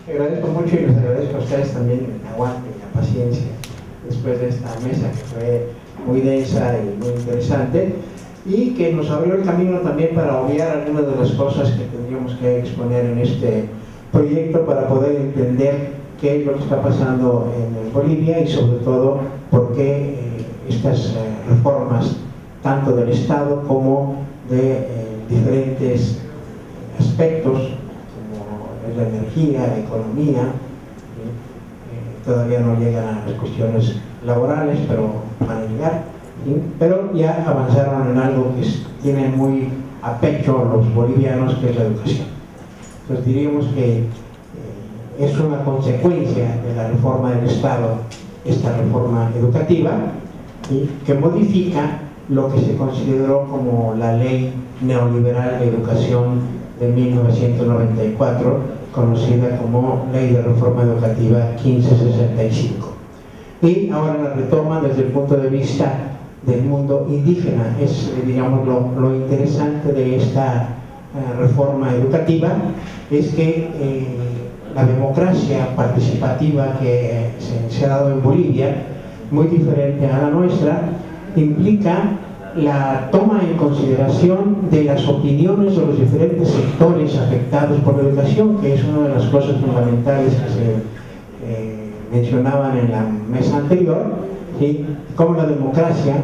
Agradezco mucho y les agradezco a ustedes también el aguante y la paciencia después de esta mesa que fue muy densa y muy interesante y que nos abrió el camino también para obviar algunas de las cosas que tendríamos que exponer en este proyecto para poder entender qué es lo que está pasando en Bolivia y sobre todo por qué estas reformas tanto del Estado como de diferentes aspectos como la energía, la economía, todavía no llegan a las cuestiones laborales, pero van a llegar, ¿sí? Pero ya avanzaron en algo que tienen muy a pecho los bolivianos, que es la educación. Entonces diríamos que es una consecuencia de la reforma del Estado, esta reforma educativa, ¿sí? Que modifica lo que se consideró como la Ley Neoliberal de Educación de 1994, conocida como Ley de Reforma Educativa 1565. Y ahora la retoman desde el punto de vista del mundo indígena. Es, digamos, lo interesante de esta reforma educativa es que la democracia participativa que se ha dado en Bolivia, muy diferente a la nuestra, implica la toma en consideración de las opiniones de los diferentes sectores afectados por la educación, que es una de las cosas fundamentales que se mencionaban en la mesa anterior, ¿sí? Cómo la democracia,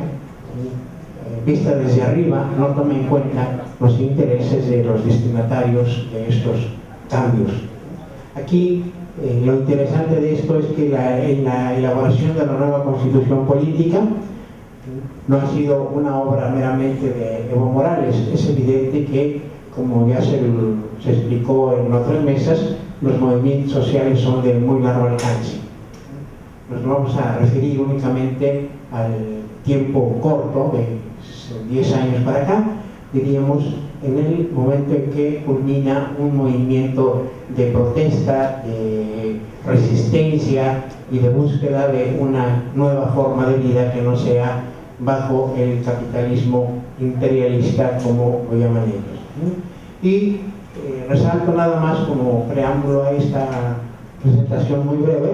vista desde arriba, no toma en cuenta los intereses de los destinatarios de estos cambios. Aquí lo interesante de esto es que en la elaboración de la nueva constitución política no ha sido una obra meramente de Evo Morales. Es evidente que, como ya se explicó en otras mesas, los movimientos sociales son de muy largo alcance. Nos vamos a referir únicamente al tiempo corto, de 10 años para acá, diríamos, en el momento en que culmina un movimiento de protesta, de resistencia y de búsqueda de una nueva forma de vida que no sea bajo el capitalismo imperialista, como lo llaman ellos. Y resalto nada más como preámbulo a esta presentación muy breve,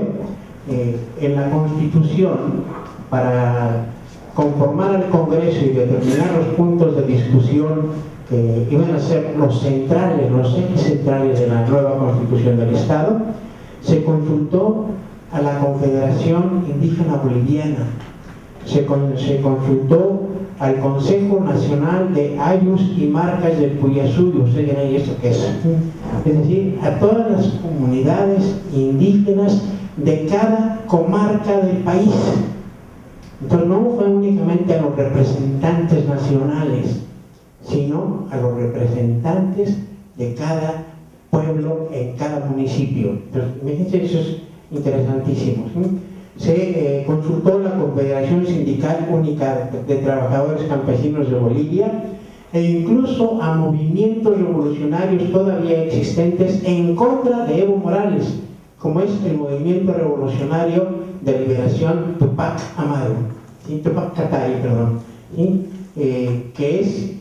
en la Constitución, para conformar al Congreso y determinar los puntos de discusión que iban a ser los centrales, los ejes centrales de la nueva Constitución del Estado, se consultó a la Confederación Indígena Boliviana, se consultó al Consejo Nacional de Ayllus y Marcas del Puyasuyo. ¿Ustedes dirán, ¿y esto qué es? Es decir, a todas las comunidades indígenas de cada comarca del país. Entonces no fue únicamente a los representantes nacionales, sino a los representantes de cada pueblo en cada municipio. Entonces, fíjense, eso es interesantísimo, ¿sí? Se consultó la Confederación Sindical Única de Trabajadores Campesinos de Bolivia e incluso a movimientos revolucionarios todavía existentes en contra de Evo Morales, como es el Movimiento Revolucionario de Liberación Tupac Amaru, ¿sí? Tupac Katay, perdón, ¿sí? Que es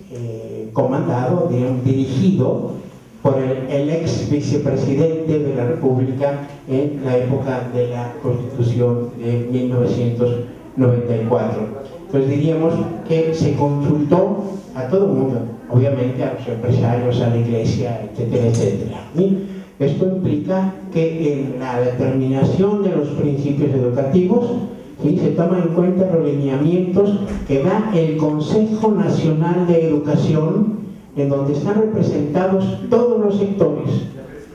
comandado, digamos, dirigido por el ex vicepresidente de la República en la época de la Constitución de 1994. Entonces diríamos que se consultó a todo el mundo, obviamente a los empresarios, a la iglesia, etcétera, etcétera. ¿Sí? Esto implica que en la determinación de los principios educativos, ¿sí?, se toman en cuenta los lineamientos que da el Consejo Nacional de Educación, en donde están representados todos los sectores: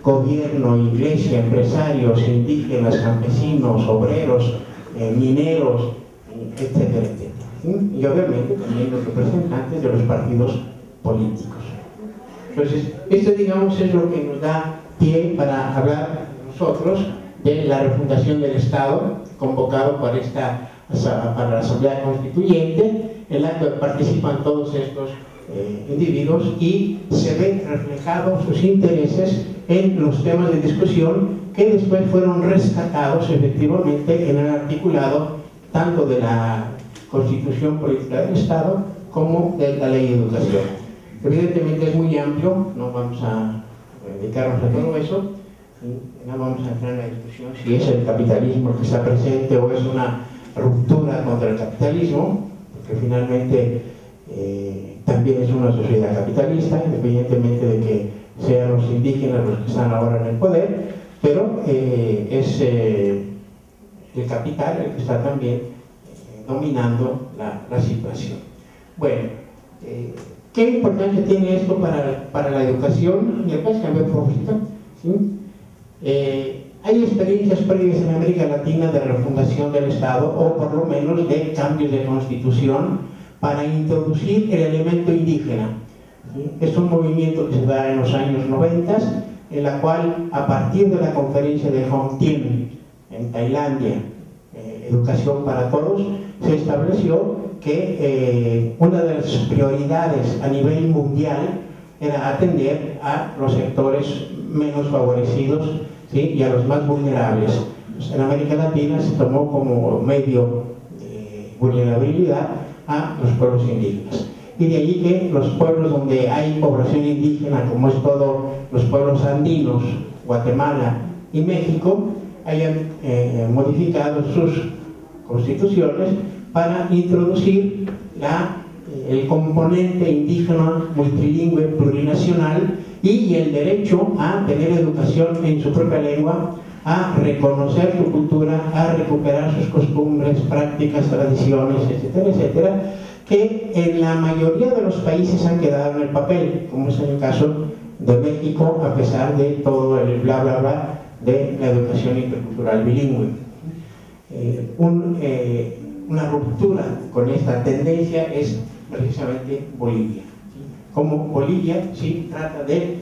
gobierno, iglesia, empresarios, indígenas, campesinos, obreros, mineros, etcétera, etcétera. ¿Sí? Y obviamente también los representantes de los partidos políticos. Entonces, esto, digamos, es lo que nos da pie para hablar nosotros de la refundación del Estado, convocado para la Asamblea Constituyente, en la que participan todos estos individuos, y se ven reflejados sus intereses en los temas de discusión que después fueron rescatados efectivamente en el articulado tanto de la Constitución Política del Estado como de la Ley de Educación. Evidentemente es muy amplio, no vamos a dedicarnos a todo eso, ¿sí? No vamos a entrar en la discusión si es el capitalismo el que está presente o es una ruptura contra el capitalismo, porque finalmente también es una sociedad capitalista, independientemente de que sean los indígenas los que están ahora en el poder, pero es el capital el que está también dominando la situación. Bueno, ¿qué importancia tiene esto para la educación? Y después cambio de propósito, ¿sí? Hay experiencias previas en América Latina de refundación del Estado, o por lo menos de cambios de constitución para introducir el elemento indígena, ¿sí? Es un movimiento que se da en los años 90, en la cual, a partir de la conferencia de Hon Tien en Tailandia, Educación para Todos, se estableció que una de las prioridades a nivel mundial era atender a los sectores menos favorecidos, ¿sí? Y a los más vulnerables. Pues en América Latina se tomó como medio de vulnerabilidad a los pueblos indígenas. Y de allí que los pueblos donde hay población indígena, como es todo los pueblos andinos, Guatemala y México, hayan modificado sus constituciones para introducir el componente indígena multilingüe plurinacional y el derecho a tener educación en su propia lengua, a reconocer su cultura, a recuperar sus costumbres, prácticas, tradiciones, etcétera, etcétera, que en la mayoría de los países han quedado en el papel, como es en el caso de México, a pesar de todo el bla bla bla de la educación intercultural bilingüe. Una ruptura con esta tendencia es precisamente Bolivia. Como Bolivia sí trata de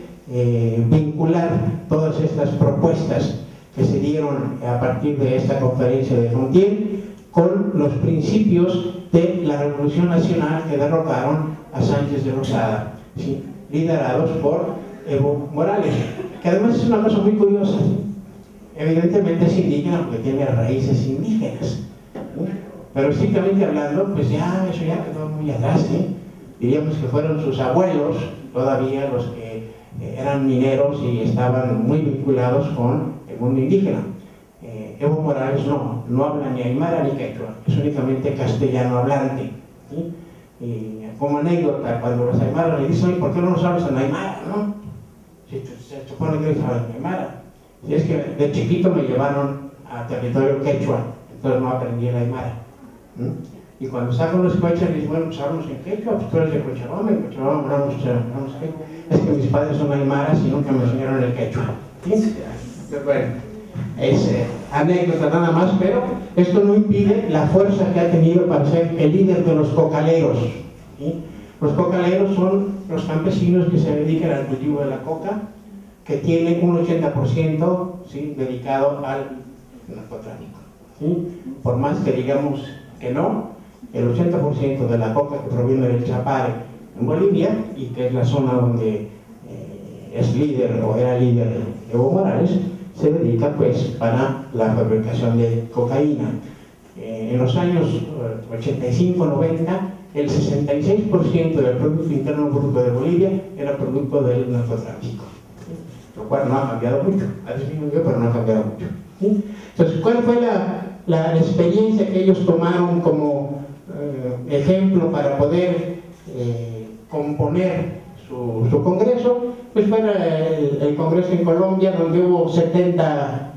vincular todas estas propuestas que se dieron a partir de esta conferencia de Hon Tien con los principios de la Revolución Nacional que derrocaron a Sánchez de Lozada, ¿sí? Liderados por Evo Morales, que además es una cosa muy curiosa, ¿sí? Evidentemente es indígena porque tiene raíces indígenas, ¿sí? Pero estrictamente hablando, pues eso ya quedó muy atrás, ¿sí? Diríamos que fueron sus abuelos todavía los que eran mineros y estaban muy vinculados con el mundo indígena. Evo Morales no habla ni aymara ni quechua, es únicamente castellano hablante, ¿sí? Y como anécdota, cuando los aymaras le dicen, ¿por qué no nos hablas en aymara, no? Si se supone que hablan en aymara. Y es que de chiquito me llevaron a territorio quechua, entonces no aprendí el aymara. Y cuando sacan los quechas, les dicen, bueno, pues hablamos en quechua, pues tú eres de Cochabamba, en Cochabamba hablamos quechua. Es que mis padres son aymaras y nunca me enseñaron el quechua, ¿sí? Pero bueno, es anécdota nada más, pero esto no impide la fuerza que ha tenido para ser el líder de los cocaleros, ¿sí? Los cocaleros son los campesinos que se dedican al cultivo de la coca, que tienen un 80%, ¿sí? Dedicado al narcotráfico, ¿sí? Por más que digamos que no, el 80% de la coca que proviene del Chapare en Bolivia, y que es la zona donde es líder o era líder Evo Morales, se dedica pues para la fabricación de cocaína. En los años 85-90, el 66% del Producto Interno Bruto de Bolivia era producto del narcotráfico, lo cual no ha cambiado mucho, ha disminuido pero no ha cambiado mucho, ¿sí? Entonces, ¿cuál fue la experiencia que ellos tomaron como ejemplo para poder componer su congreso? Pues fue el congreso en Colombia, donde hubo 70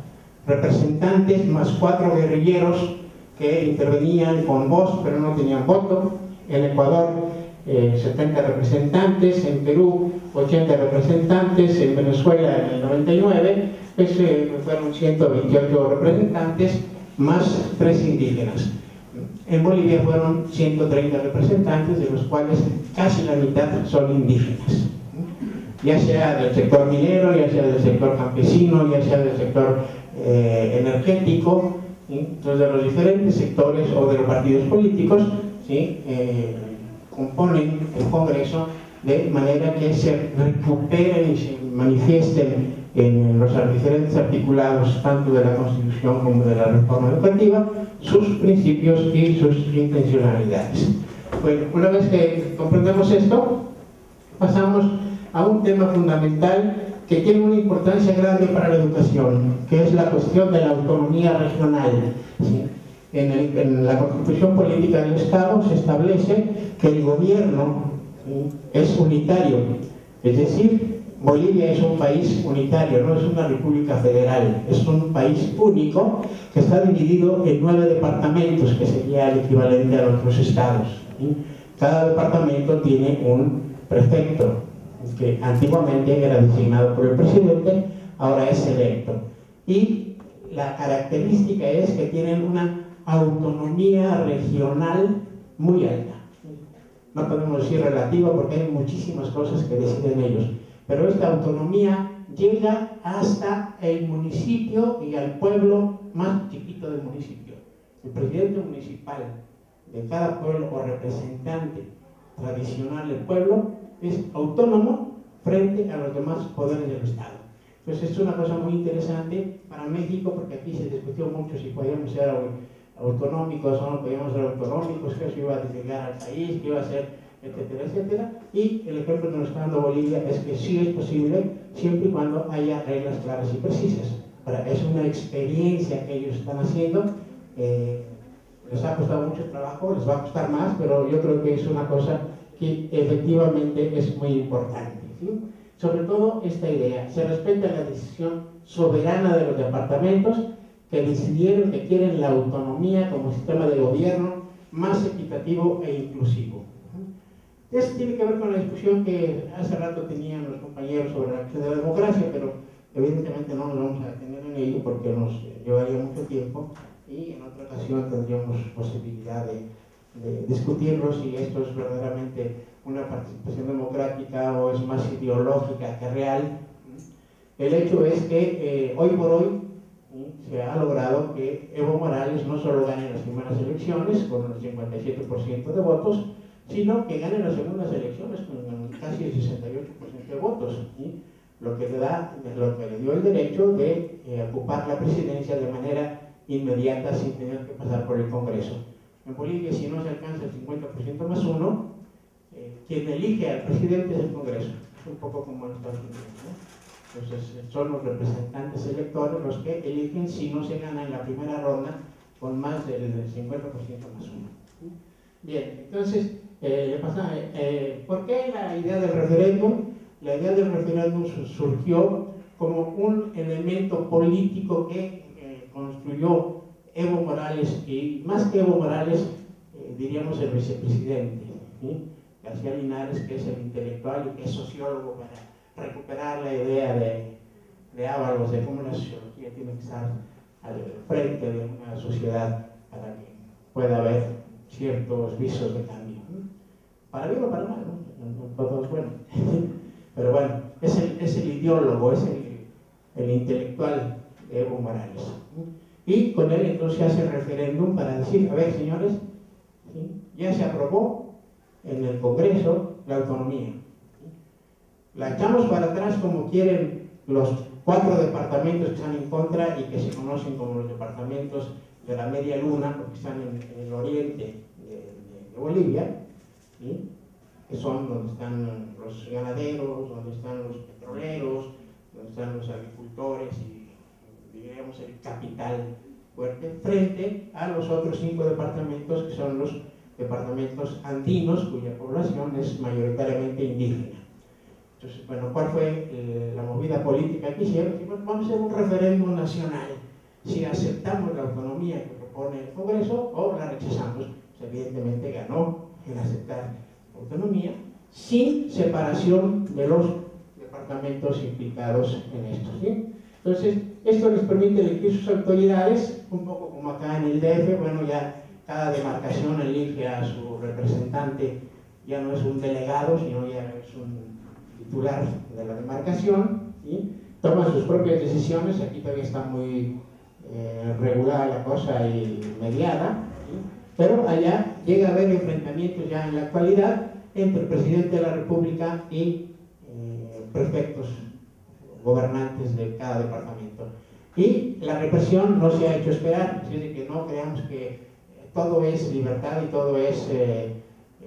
representantes más 4 guerrilleros que intervenían con voz pero no tenían voto. En Ecuador 70 representantes, en Perú 80 representantes, en Venezuela en el 99 pues, fueron 128 representantes más 3 indígenas. En Bolivia fueron 130 representantes, de los cuales casi la mitad son indígenas, ya sea del sector minero, ya sea del sector campesino, ya sea del sector energético, ¿sí? Entonces, de los diferentes sectores o de los partidos políticos, ¿sí? Componen el Congreso de manera que se recuperen y se manifiesten en los diferentes articulados, tanto de la Constitución como de la reforma educativa, sus principios y sus intencionalidades. Bueno, una vez que comprendemos esto, pasamos a un tema fundamental que tiene una importancia grande para la educación, que es la cuestión de la autonomía regional. ¿Sí? En la Constitución Política del Estado se establece que el gobierno, ¿sí?, es unitario, es decir, Bolivia es un país unitario, no es una república federal, es un país único que está dividido en 9 departamentos, que sería el equivalente a nuestros estados. ¿Sí? Cada departamento tiene un prefecto, que antiguamente era designado por el presidente, ahora es electo. Y la característica es que tienen una autonomía regional muy alta. No podemos decir relativa porque hay muchísimas cosas que deciden ellos, pero esta autonomía llega hasta el municipio y al pueblo más chiquito del municipio. El presidente municipal de cada pueblo o representante tradicional del pueblo es autónomo frente a los demás poderes del Estado. Entonces es una cosa muy interesante para México, porque aquí se discutió mucho si podíamos ser autonómicos o no podíamos ser autonómicos, que eso iba a desligar al país, que iba a ser, etcétera, etcétera. Y el ejemplo que nos está dando Bolivia es que sí es posible, siempre y cuando haya reglas claras y precisas. Ahora, es una experiencia que ellos están haciendo, les ha costado mucho trabajo, les va a costar más, pero yo creo que es una cosa que efectivamente es muy importante. ¿Sí? Sobre todo esta idea, se respeta la decisión soberana de los departamentos que decidieron que quieren la autonomía como sistema de gobierno más equitativo e inclusivo. Eso tiene que ver con la discusión que hace rato tenían los compañeros sobre la cuestión de la democracia, pero evidentemente no nos vamos a detener en ello porque nos llevaría mucho tiempo y en otra ocasión tendríamos posibilidad de discutirlo si esto es verdaderamente una participación democrática o es más ideológica que real. El hecho es que hoy por hoy se ha logrado que Evo Morales no solo gane las primeras elecciones con el 57% de votos, sino que gane las segundas elecciones con casi el 68% de votos, ¿sí? Lo que le dio el derecho de ocupar la presidencia de manera inmediata sin tener que pasar por el Congreso. En Bolivia, si no se alcanza el 50% más uno, quien elige al presidente es el Congreso. Es un poco como en Estados Unidos, ¿no? Entonces, son los representantes electores los que eligen si no se gana en la primera ronda con más del 50% más uno. Bien, entonces, ¿por qué la idea del referéndum? La idea del referéndum surgió como un elemento político que construyó Evo Morales, y más que Evo Morales, diríamos el vicepresidente, ¿sí? García Linares, que es el intelectual y que es sociólogo, para recuperar la idea de Ábalos de cómo la sociología tiene que estar al frente de una sociedad para que pueda haber ciertos visos de cambio, ¿no? Para bien o para mal, ¿no? Todo es bueno. Pero bueno, es el ideólogo, es el intelectual de Evo Morales, ¿no? Y con él entonces se hace el referéndum para decir, a ver señores, ¿sí?, ya se aprobó en el Congreso la autonomía, ¿sí? La echamos para atrás como quieren los 4 departamentos que están en contra y que se conocen como los departamentos de la media luna, porque están en el oriente de Bolivia, ¿sí?, que son donde están los ganaderos, donde están los petroleros, donde están los agricultores y diríamos el capital fuerte, frente a los otros 5 departamentos que son los departamentos andinos, cuya población es mayoritariamente indígena. Entonces, bueno, ¿cuál fue la movida política que hicieron? Bueno, vamos a hacer un referéndum nacional, si aceptamos la autonomía que propone el Congreso o la rechazamos. Pues, evidentemente ganó el aceptar la autonomía, sin separación de los departamentos implicados en esto, ¿sí? Entonces, esto les permite elegir sus autoridades, un poco como acá en el DF. Bueno, ya cada demarcación elige a su representante, ya no es un delegado, sino ya es un titular de la demarcación, ¿sí? Toman sus propias decisiones. Aquí todavía está muy regulada la cosa y mediada, ¿sí? Pero allá llega a haber enfrentamientos ya en la actualidad entre el presidente de la República y prefectos, gobernantes de cada departamento. Y la represión no se ha hecho esperar, es decir, que no creamos que todo es libertad y todo es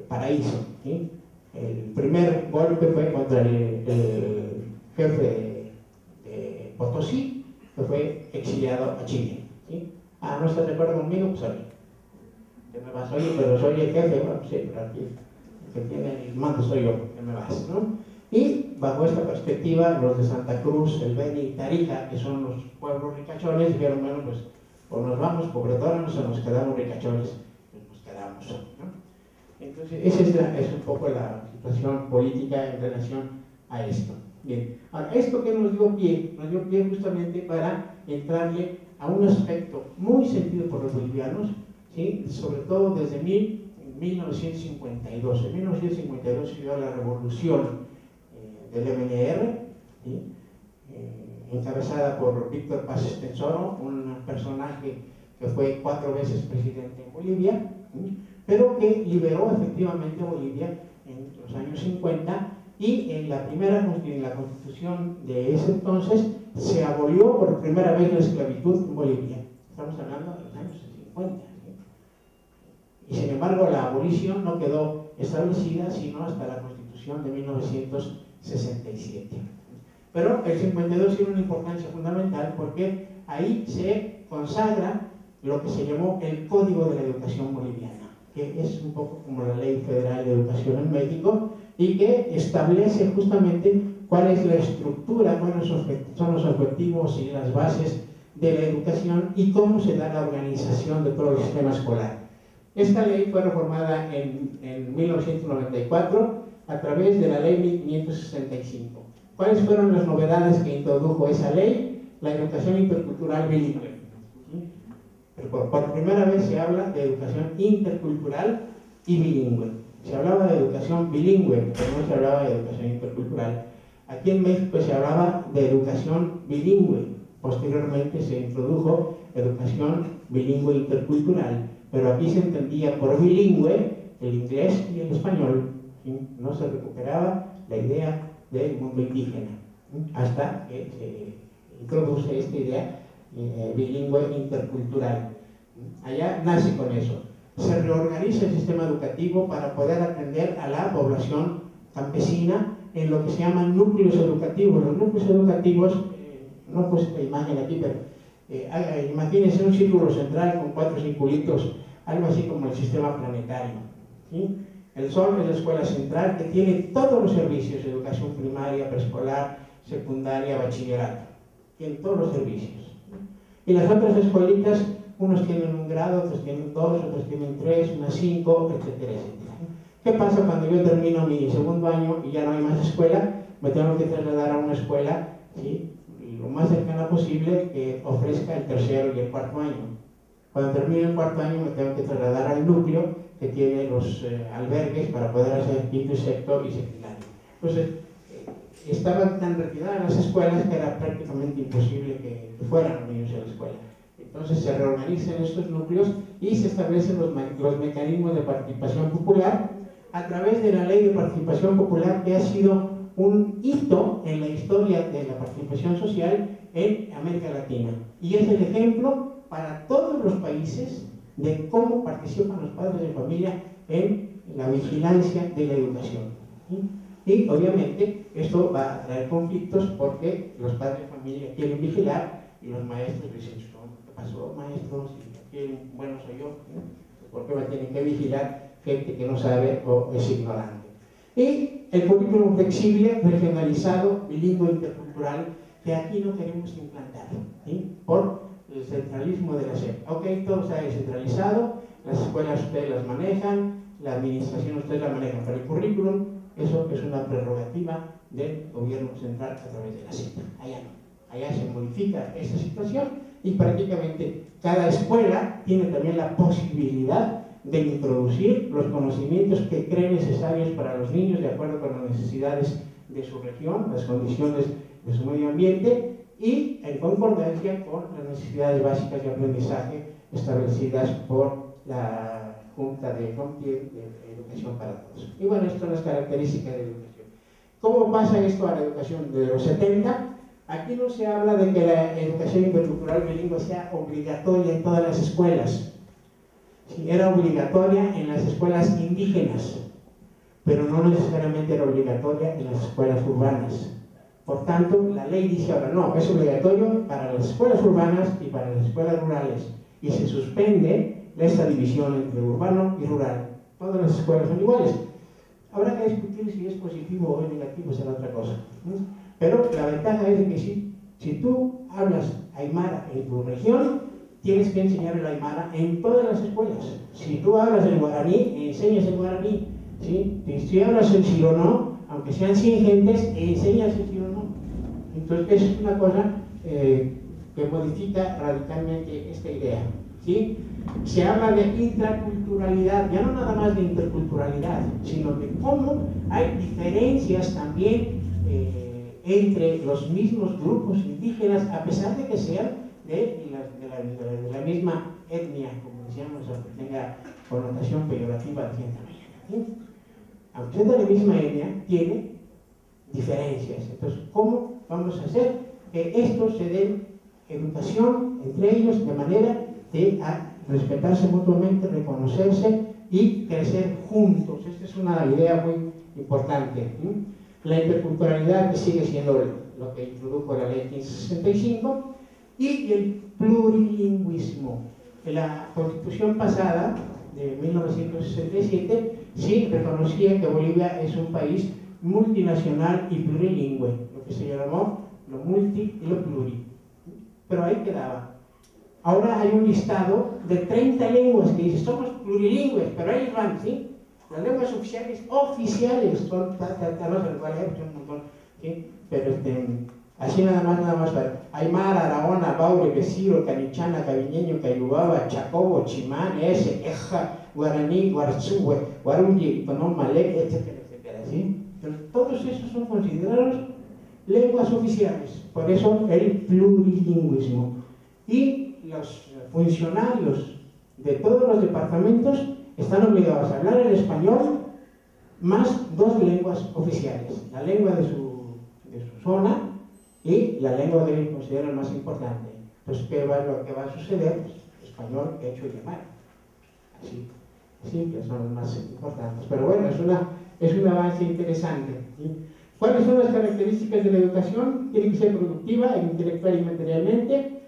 paraíso, ¿sí? El primer golpe fue contra el jefe Potosí, que fue exiliado a Chile. ¿Sí? Ah, ¿no estás de acuerdo conmigo? Pues oye, que me vas, oye, pero soy el jefe, bueno, sí, pero aquí el que tiene el mando soy yo, que me vas, ¿no? Y bajo esta perspectiva, los de Santa Cruz, El Beni y Tarija, que son los pueblos ricachones, dijeron, bueno, pues o nos vamos pobretones o nos quedamos ricachones, pues nos quedamos, ¿no? Entonces, esa es un poco la situación política en relación a esto. Bien, ahora, esto que nos dio pie justamente para entrarle a un aspecto muy sentido por los bolivianos, ¿sí? Sobre todo desde 1952. En 1952 se dio la revolución del MNR, ¿sí? Encabezada por Víctor Paz Estenssoro, un personaje que fue 4 veces presidente en Bolivia, ¿sí? Pero que liberó efectivamente a Bolivia en los años 50, y en la constitución de ese entonces se abolió por primera vez la esclavitud en Bolivia. Estamos hablando de los años 50, ¿sí? Y sin embargo la abolición no quedó establecida sino hasta la constitución de 1967. Pero el 52 tiene una importancia fundamental porque ahí se consagra lo que se llamó el Código de la Educación Boliviana, que es un poco como la Ley Federal de Educación en México, y que establece justamente cuál es la estructura, cuáles son los objetivos y las bases de la educación y cómo se da la organización de todo el sistema escolar. Esta ley fue reformada en 1994 a través de la Ley 1565. ¿Cuáles fueron las novedades que introdujo esa ley? La educación intercultural bilingüe. Por primera vez se habla de educación intercultural y bilingüe. Se hablaba de educación bilingüe, pero no se hablaba de educación intercultural. Aquí en México se hablaba de educación bilingüe. Posteriormente se introdujo educación bilingüe intercultural, pero aquí se entendía por bilingüe el inglés y el español. ¿Sí? No se recuperaba la idea del mundo indígena, ¿sí? Hasta que se introduce esta idea bilingüe intercultural. Allá nace con eso. Se reorganiza el sistema educativo para poder atender a la población campesina en lo que se llaman núcleos educativos. Los núcleos educativos, no puse la imagen aquí, pero imagínense un círculo central con 4 circulitos, algo así como el sistema planetario, ¿sí? El Sol es la escuela central que tiene todos los servicios: educación primaria, preescolar, secundaria, bachillerato. Tiene todos los servicios. Y las otras escuelitas, unos tienen un grado, otros tienen 2, otros tienen 3, unas 5, etcétera, etcétera. ¿Qué pasa cuando yo termino mi segundo año y ya no hay más escuela? Me tengo que trasladar a una escuela, ¿sí?, lo más cercana posible, que ofrezca el tercero y el cuarto año. Cuando termine el cuarto año me tengo que trasladar al núcleo que tiene los albergues para poder hacer quinto y sexto y secundario. Entonces, estaban tan retiradas las escuelas que era prácticamente imposible que fueran los niños a la escuela. Entonces se reorganizan estos núcleos y se establecen los mecanismos de participación popular a través de la Ley de Participación Popular, que ha sido un hito en la historia de la participación social en América Latina. Y es el ejemplo para todos los países de cómo participan los padres de familia en la vigilancia de la educación. Y obviamente esto va a traer conflictos porque los padres de familia quieren vigilar y los maestros dicen: ¿qué pasó, maestros? Bueno, soy yo, ¿por qué me tienen que vigilar gente que no sabe o es ignorante? Y el currículum flexible, regionalizado, bilingüe, intercultural, que aquí no queremos implantar, ¿sí?, por el centralismo de la SEP. Ok, todo está descentralizado, las escuelas ustedes las manejan, la administración ustedes la manejan, pero el currículum, eso es una prerrogativa del gobierno central a través de la SEP. Allá no, allá se modifica esa situación y prácticamente cada escuela tiene también la posibilidad de introducir los conocimientos que cree necesarios para los niños de acuerdo con las necesidades de su región, las condiciones de su medio ambiente y en concordancia con las necesidades básicas de aprendizaje establecidas por la Junta de Educación para Todos. Y bueno, estas son las características de la educación. ¿Cómo pasa esto a la educación de los 70? Aquí no se habla de que la educación intercultural bilingüe sea obligatoria en todas las escuelas. Sí, era obligatoria en las escuelas indígenas, pero no necesariamente era obligatoria en las escuelas urbanas. Por tanto, la ley dice ahora, no, es obligatorio para las escuelas urbanas y para las escuelas rurales, y se suspende esta división entre urbano y rural. Todas las escuelas son iguales. Habrá que discutir si es positivo o negativo, será otra cosa. Pero la ventaja es de que si tú hablas aymara en tu región, tienes que enseñar el aymara en todas las escuelas. Si tú hablas el guaraní, enseñas el guaraní. ¿Sí? Si hablas el xironó, aunque sean 100 gentes, enseñas el xironó. Entonces es una cosa que modifica radicalmente esta idea. ¿Sí? Se habla de intraculturalidad, ya no nada más de interculturalidad, sino de cómo hay diferencias también entre los mismos grupos indígenas, a pesar de que sean de la misma etnia, como decíamos, aunque tenga connotación peyorativa de cierta manera. ¿Sí? Aunque sea de la misma etnia, tiene diferencias. Entonces, ¿cómo vamos a hacer que estos se den educación entre ellos de manera de respetarse mutuamente, reconocerse y crecer juntos? Esta es una idea muy importante. La interculturalidad, que sigue siendo lo que introdujo la ley 1565, y el plurilingüismo. En la Constitución pasada, de 1967, sí reconocía que Bolivia es un país multinacional y plurilingüe, lo que se llamó lo multi y lo pluri. Pero ahí quedaba. Ahora hay un listado de 30 lenguas que dice, somos plurilingües, pero ahí van, ¿sí? Las lenguas oficiales son no se les va a leer, un montón, ¿sí? Pero así nada más, aymara, araona, baure, besiro, canichana, caviñeño, cayubaba, chacobo, chimán, ese, eja, guaraní, guarzúe, guarunyi, tonom, malek, etcétera, etcétera, ¿sí? Entonces, todos esos son considerados lenguas oficiales, por eso el plurilingüismo. Y los funcionarios de todos los departamentos están obligados a hablar el español más 2 lenguas oficiales, la lengua de su zona y la lengua que ellos consideran más importante. Entonces, ¿qué va a suceder? Pues, español, quechua y aymara. Así que son los más importantes. Pero bueno, es un avance interesante. ¿Sí? ¿Cuáles son las características de la educación? Tiene que ser productiva, intelectual y materialmente,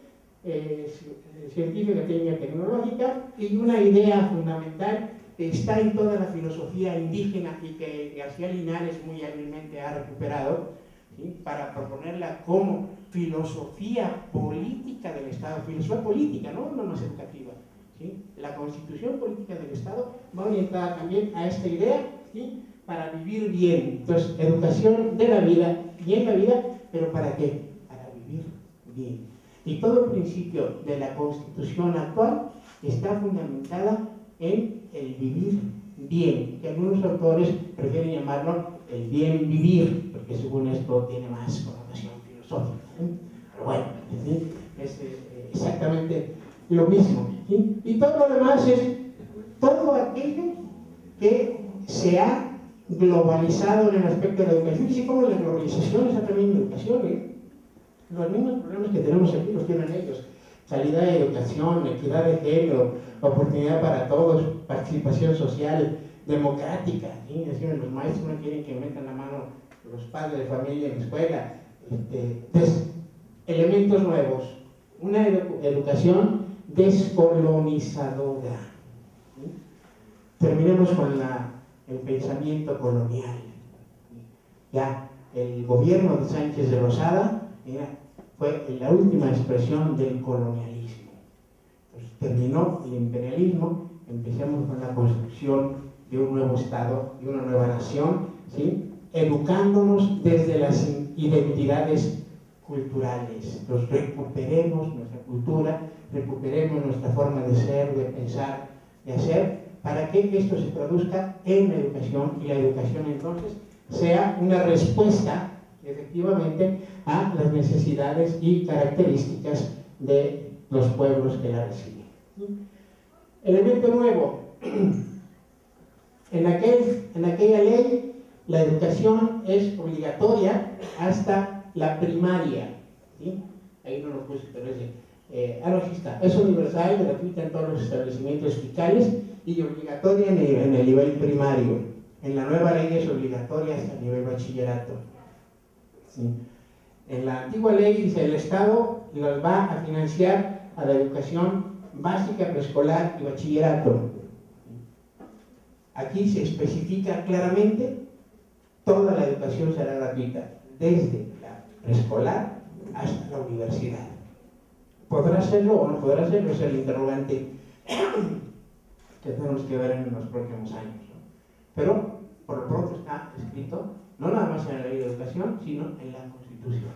científica, técnica, tecnológica, y una idea fundamental que está en toda la filosofía indígena y que García Linares muy hábilmente ha recuperado, ¿sí? Para proponerla como filosofía política del Estado, filosofía política, no más educativa. ¿Sí? La constitución política del Estado va orientada también a esta idea, ¿sí? Para vivir bien. Entonces, educación de la vida y en la vida, pero ¿para qué? Para vivir bien. Y todo el principio de la constitución actual está fundamentada en el vivir bien, que algunos autores prefieren llamarlo el bien vivir, porque según esto tiene más connotación filosófica. ¿Sí? Pero bueno, ¿sí? Es exactamente lo mismo. ¿Sí? Y todo lo demás es todo aquello que se ha globalizado en el aspecto de la educación. Y como la globalización está también en la educación, los mismos problemas que tenemos aquí los tienen ellos: calidad de educación, equidad de género, oportunidad para todos, participación social, democrática. ¿Sí? Es decir, los maestros no quieren que metan la mano los padres de familia en la escuela. Elementos nuevos, una educación descolonizadora. ¿Sí? Terminemos con el pensamiento colonial. Ya el gobierno de Sánchez de Lozada fue la última expresión del colonialismo. Pues terminó el imperialismo, empezamos con la construcción de un nuevo Estado, de una nueva nación, ¿sí? Educándonos desde las identidades culturales. Entonces, recuperemos nuestra cultura, recuperemos nuestra forma de ser, de pensar, de hacer, para que esto se traduzca en la educación, y la educación entonces sea una respuesta efectivamente a las necesidades y características de los pueblos que la reciben. Elemento nuevo: en aquella ley la educación es obligatoria hasta la primaria. ¿Sí? Ahí no lo puse, pero aquí está. Es universal, gratuita en todos los establecimientos fiscales y obligatoria en el nivel primario. En la nueva ley es obligatoria hasta el nivel bachillerato. ¿Sí? En la antigua ley dice el Estado los va a financiar a la educación básica, preescolar y bachillerato. Aquí se especifica claramente, toda la educación será gratuita, desde la preescolar hasta la universidad. ¿Podrá hacerlo o no podrá hacerlo? Es el interrogante que tenemos que ver en los próximos años, ¿no? Pero por lo pronto está escrito, no nada más en la ley de educación, sino en la Constitución.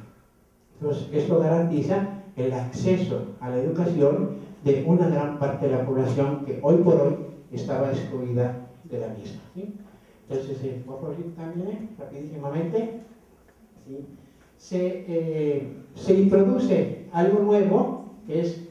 Entonces, esto garantiza el acceso a la educación de una gran parte de la población que hoy por hoy estaba excluida de la misma, ¿sí? Entonces, por favor, también, rapidísimamente, ¿sí? Se introduce algo nuevo, que es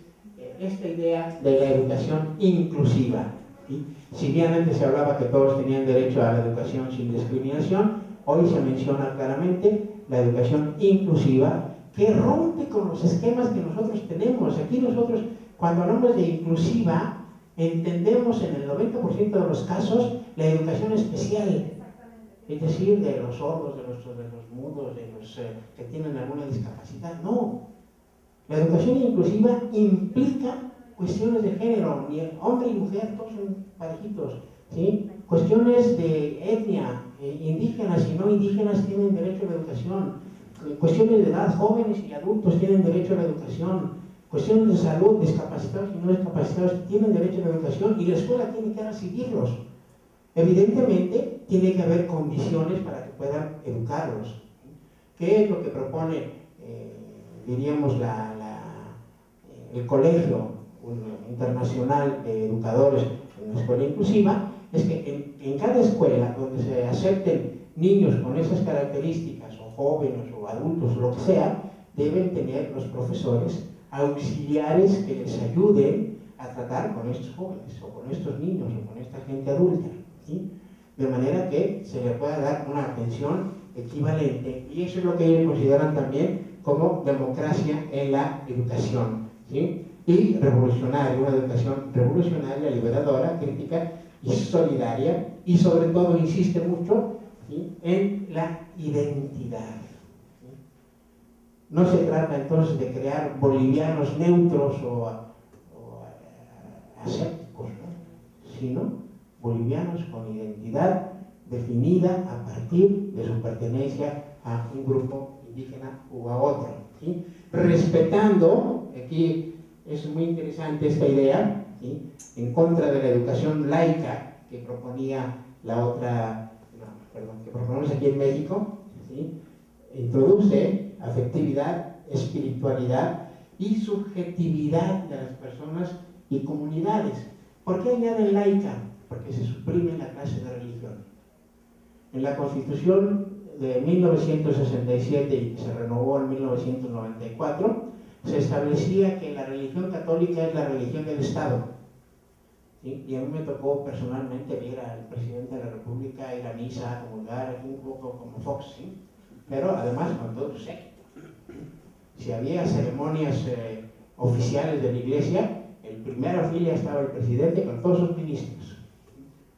esta idea de la educación inclusiva, ¿sí? Si bien antes se hablaba que todos tenían derecho a la educación sin discriminación, hoy se menciona claramente la educación inclusiva, que rompe con los esquemas que nosotros tenemos. Aquí nosotros, cuando hablamos de inclusiva, entendemos en el 90% de los casos la educación especial, es decir, de los sordos, de los mudos, de los que tienen alguna discapacidad. No, la educación inclusiva implica cuestiones de género, hombre y mujer, todos son parejitos, ¿sí? Cuestiones de etnia, indígenas y no indígenas tienen derecho a la educación, cuestiones de edad, jóvenes y adultos tienen derecho a la educación, cuestiones de salud, discapacitados y no discapacitados tienen derecho a la educación, y la escuela tiene que recibirlos. Evidentemente tiene que haber condiciones para que puedan educarlos. ¿Qué es lo que propone, diríamos, el Colegio Internacional de Educadores en la Escuela Inclusiva? Es que en cada escuela donde se acepten niños con esas características, o jóvenes o adultos o lo que sea, deben tener los profesores auxiliares que les ayuden a tratar con estos jóvenes o con estos niños o con esta gente adulta, ¿sí? De manera que se le pueda dar una atención equivalente, y eso es lo que ellos consideran también como democracia en la educación, ¿sí? Y revolucionaria, una educación revolucionaria, liberadora, crítica y solidaria, y sobre todo insiste mucho, ¿sí?, en la identidad. No se trata entonces de crear bolivianos neutros o asépticos, ¿no?, sino bolivianos con identidad definida a partir de su pertenencia a un grupo indígena u a otro, ¿sí?, respetando, aquí es muy interesante esta idea, ¿sí?, en contra de la educación laica que proponía la otra, que proponemos aquí en México, ¿sí?, introduce afectividad, espiritualidad y subjetividad de las personas y comunidades. ¿Por qué añaden laica? Porque se suprime la clase de religión. En la Constitución de 1967 y que se renovó en 1994, se establecía que la religión católica es la religión del Estado, ¿sí? Y a mí me tocó personalmente ver al presidente de la República ir a misa, a comulgar, un poco como Fox, ¿sí?, pero además con todo su séquito. Si había ceremonias oficiales de la iglesia, en primera fila estaba el presidente con todos sus ministros.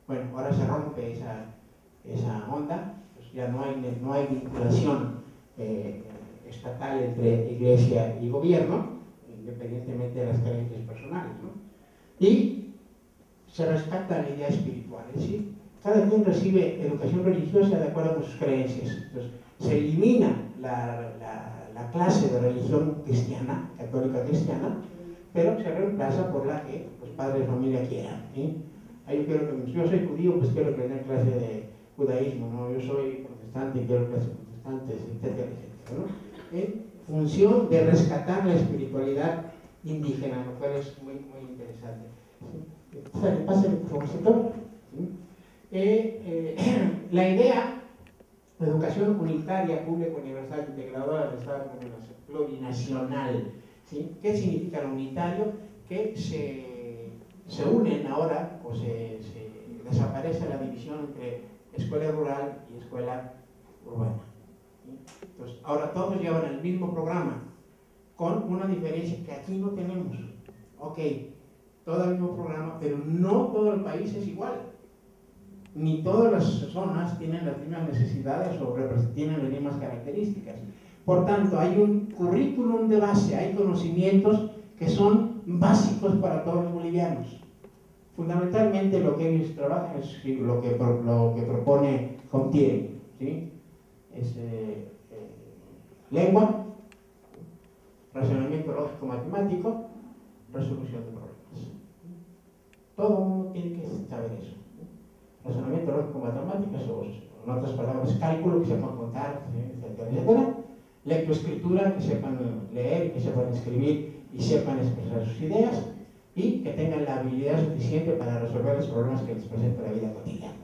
Bueno, ahora se rompe esa onda, pues ya no hay vinculación estatal entre iglesia y gobierno, independientemente de las creencias personales, ¿no? Y se respeta la idea espiritual, es decir, cada quien recibe educación religiosa de acuerdo con sus creencias. Entonces, se elimina la clase de religión cristiana, católica cristiana, pero se reemplaza por la que los padres de familia quieran, ¿sí? Yo soy judío, pues quiero tener clase de judaísmo, ¿no? Yo soy protestante y quiero clase de protestantes, etcétera, etcétera, ¿no?, en función de rescatar la espiritualidad indígena, lo cual es muy, muy interesante, ¿sí? Pásale, por favor, ¿sí? La idea de educación unitaria, pública, universal, integradora del Estado plurinacional, ¿sí? ¿Qué significa lo unitario? Que se unen ahora, o se desaparece la división entre escuela rural y escuela urbana, ¿sí? Entonces, ahora todos llevan el mismo programa, con una diferencia que aquí no tenemos. Ok, todo el mismo programa, pero no todo el país es igual. Ni todas las zonas tienen las mismas necesidades o tienen las mismas características. Por tanto, hay un currículum de base, hay conocimientos que son básicos para todos los bolivianos. Fundamentalmente lo que ellos trabajan es lo que propone contiene, ¿sí? Es lengua, razonamiento lógico matemático, resolución de problemas. Todo el mundo tiene que saber eso. Razonamiento lógico matemático, eso, en otras palabras, cálculo, que sepan contar, etcétera, etcétera. Lectoescritura, que sepan leer, que sepan escribir y sepan expresar sus ideas, y que tengan la habilidad suficiente para resolver los problemas que les presenta la vida cotidiana.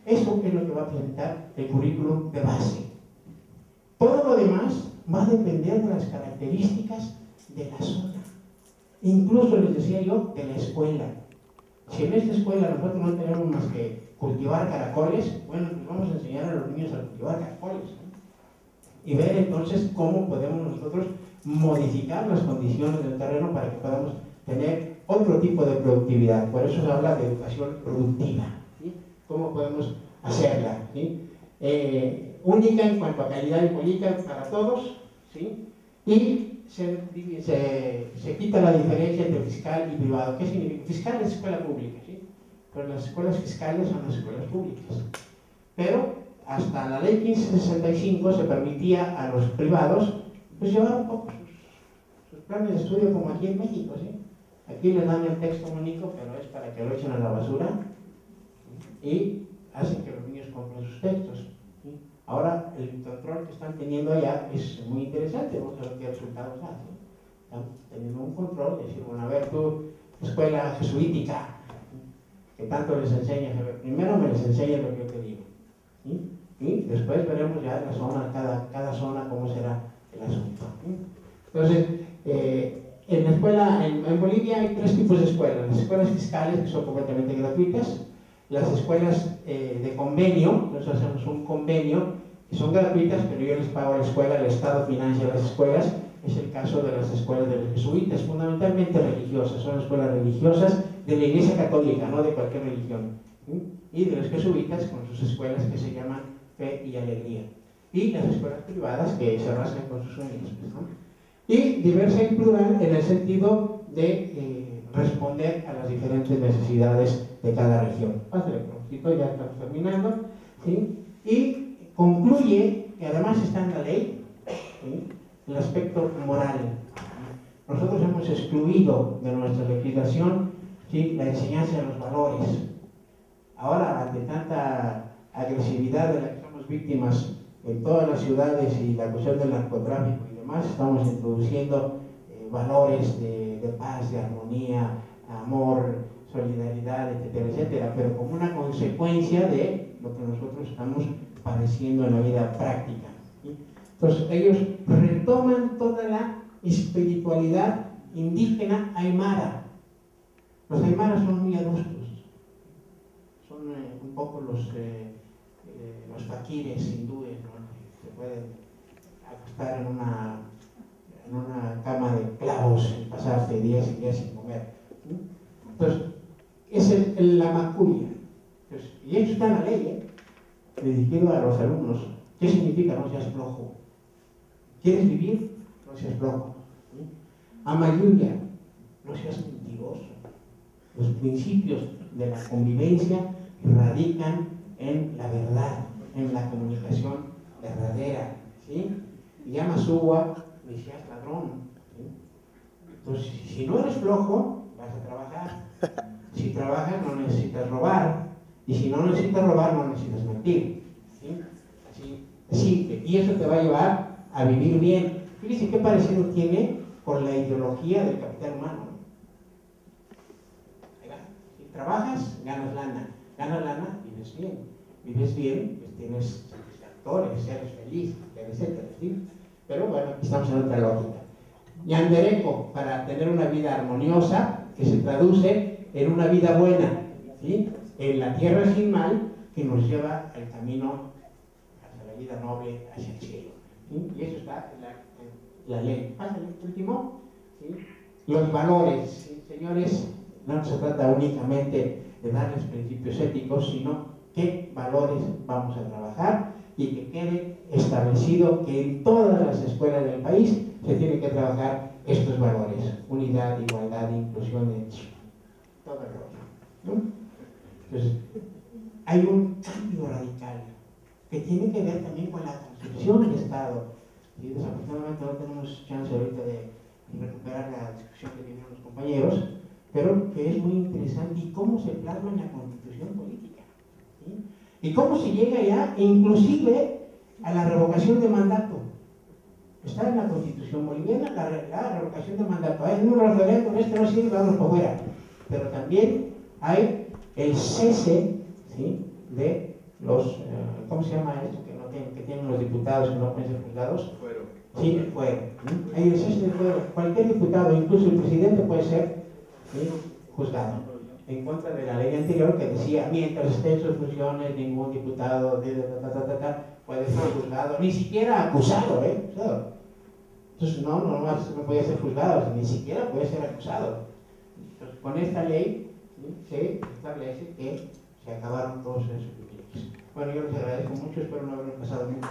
Eso es lo que va a presentar el currículum de base. Todo lo demás va a depender de las características de la zona. Incluso les decía yo, de la escuela. Si en esta escuela nosotros no tenemos más que cultivar caracoles, bueno, pues vamos a enseñar a los niños a cultivar caracoles, ¿no? Y ver entonces cómo podemos nosotros modificar las condiciones del terreno para que podamos tener otro tipo de productividad. Por eso se habla de educación productiva, ¿sí? ¿Cómo podemos hacerla? ¿Sí? Única en cuanto a calidad y política para todos, ¿sí? Y se quita la diferencia entre fiscal y privado. ¿Qué significa? Fiscal es escuela pública, ¿sí? Pero las escuelas fiscales son las escuelas públicas. Pero hasta la ley 1565 se permitía a los privados pues llevar un poco sus planes de estudio, como aquí en México, ¿sí? Aquí les dan el texto único, pero es para que lo echen a la basura, ¿sí? Y hacen que los niños compren sus textos, ¿sí? Ahora el control que están teniendo allá es muy interesante. Vamos a ver qué resultados da, ¿sí? Están teniendo un control, decir, bueno, a ver, tú, escuela jesuítica, que tanto les enseñas, primero me les enseñas lo que yo te digo, ¿sí? Y después veremos ya la zona, cada zona, cómo será el asunto, ¿sí? Entonces, en la escuela, en Bolivia hay tres tipos de escuelas: las escuelas fiscales, que son completamente gratuitas; las escuelas de convenio, nosotros hacemos un convenio, que son gratuitas, pero yo les pago a la escuela, el Estado financia las escuelas. Es el caso de las escuelas de los jesuitas, fundamentalmente religiosas, son escuelas religiosas de la Iglesia Católica, no de cualquier religión, ¿sí? Y de los jesuitas con sus escuelas que se llaman Fe y Alegría, y las escuelas privadas que se basan con sus sueños, ¿no? Y diversa y plural en el sentido de responder a las diferentes necesidades de cada región. Pásale, profesito, ya estamos terminando, ¿sí? Y concluye, que además está en la ley, ¿sí?, el aspecto moral. Nosotros hemos excluido de nuestra legislación, ¿sí?, la enseñanza de los valores. Ahora, ante tanta agresividad de la que somos víctimas en todas las ciudades y la cuestión del narcotráfico y demás, estamos introduciendo valores de paz, de armonía, amor, solidaridad, etcétera, etcétera, pero como una consecuencia de lo que nosotros estamos padeciendo en la vida práctica, ¿sí? Entonces ellos retoman toda la espiritualidad indígena aymara. Los aymaras son muy adustos, son un poco los faquires hindúes, ¿no?, que se pueden acostar en una cama de clavos y pasarse días y días sin comer, ¿sí? Entonces, es la maculla. Entonces, y eso está en la ley, dirigido a los alumnos. ¿Qué significa no seas flojo? ¿Quieres vivir? No seas flojo, ¿sí? Amayuya, no seas mentiroso. Los principios de la convivencia radican en la verdad, en la comunicación verdadera, ¿sí? Y Yamasuwa, no seas ladrón, ¿sí? Entonces, si no eres flojo, vas a trabajar. Si trabajas, no necesitas robar. Y si no necesitas robar, no necesitas mentir, ¿sí? Así, simple. Y eso te va a llevar a vivir bien. Fíjense qué parecido tiene con la ideología del capital humano. Si trabajas, ganas lana, vives bien. Vives bien, pues tienes satisfactores, eres feliz, etcétera, ¿sí? Pero bueno, aquí estamos en otra lógica. Yandereco, para tener una vida armoniosa, que se traduce en una vida buena, ¿sí?, en la tierra sin mal, que nos lleva al camino hacia la vida noble, hacia el cielo, ¿sí? Y eso está en la ley. Pasa el último, ¿sí? Los valores, ¿sí? Señores, no se trata únicamente de darles principios éticos, sino qué valores vamos a trabajar y que qué quede establecido que en todas las escuelas del país se tiene que trabajar estos valores: unidad, igualdad, inclusión, todo el rollo, ¿no? Entonces, hay un cambio radical que tiene que ver también con la construcción del Estado. Y desafortunadamente no tenemos chance ahorita de recuperar la discusión que tuvieron los compañeros, pero que es muy interesante, y cómo se plasma en la Constitución política, ¿sí? Y cómo se llega ya inclusive a la revocación de mandato. Está en la Constitución boliviana la revocación de mandato. Hay un referéndum, este no sirve, vamos por fuera. Pero también hay el cese, ¿sí?, de los, ¿cómo se llama esto? Que tienen los diputados que no pueden ser juzgados. Fuero. Sí, el fuero. ¿Sí? Hay el cese de fuero. Cualquier diputado, incluso el presidente, puede ser, ¿sí?, juzgado. En contra de la ley anterior que decía, mientras esté en sus funciones, ningún diputado puede ser juzgado, ni siquiera acusado, ¿eh? Entonces, no puede ser juzgado, ni siquiera puede ser acusado. Entonces, con esta ley, ¿sí?, se establece que se acabaron todos esos privilegios. Bueno, yo les agradezco mucho, espero no haberme pasado mucho.